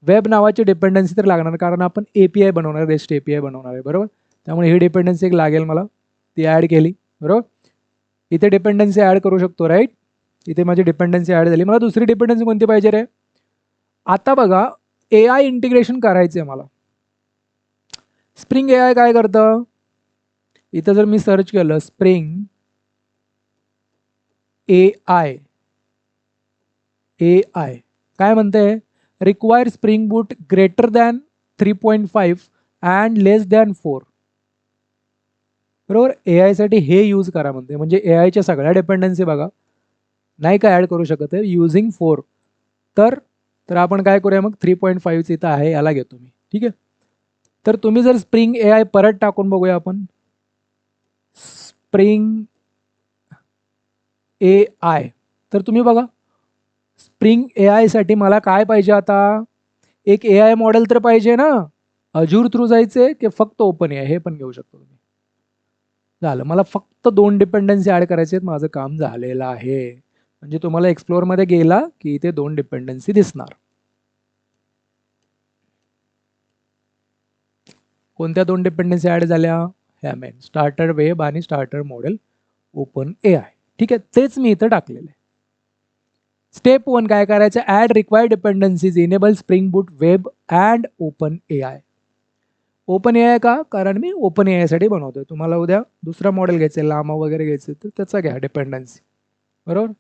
Web नावाची dependency तर लागणार, कारण आपण API बनवणार आहे, रेस्ट API बनवणार आहे, बरोबर. त्यामुळे ही डिपेंडन्सी एक लागेल मला, ती ॲड केली, बरोबर. इथे डिपेंडन्सी ॲड करू शकतो, राईट. इथे माझी डिपेंडन्सी ॲड झाली. मला दुसरी डिपेंडन्सी कोणती पाहिजे रे? आता बघा, AI इंटिग्रेशन करायचं आहे मला. स्प्रिंग AI काय करतं? इथं जर मी सर्च केलं स्प्रिंग AI काय म्हणते? Require spring boot greater than 3.5 and less than 4. बरोबर. AI साठी हे यूज करा म्हणते, म्हणजे AIच्या सगळ्या डिपेंडन्सी बघा नाही का ऍड करू शकत आहे युझिंग 4. तर आपण काय करूया मग, 3.5 इथं आहे, याला घेतो मी, ठीक आहे. तर तुम्ही जर स्प्रिंग AI परत टाकून बघूया आपण, स्प्रिंग AI, तर तुम्ही बघा स्प्रिंग AI साठी मला काय पाहिजे आता, एक AI मॉडेल तर पाहिजे ना. अजूर थ्रू जायचे की फक्त ओपन AI, हे पण घेऊ शकतो तुम्ही. झालं, मला फक्त 2 डिपेंडन्सी ऍड करायचे आहेत, माझं काम झालेलं आहे. म्हणजे तुम्हाला एक्सप्लोर मध्ये गेला की इथे 2 डिपेंडन्सी दिसणार. कोणत्या 2 डिपेंडन्सी ऍड झाल्या? ह्या मेन स्टार्टर वेब आणि स्टार्टर मॉडेल ओपन AI, ठीक आहे. तेच मी इथं टाकलेलं आहे. स्टेप 1 काय करायचं, add required dependencies enable spring boot web and open AI. Open AI का? कारण मी ओपन AI साठी बनवतोय. तुम्हाला उद्या दुसरा मॉडेल घ्यायचा, लामा वगैरे घ्यायचं तर त्याचा घ्या डिपेंडन्सी, बरोबर.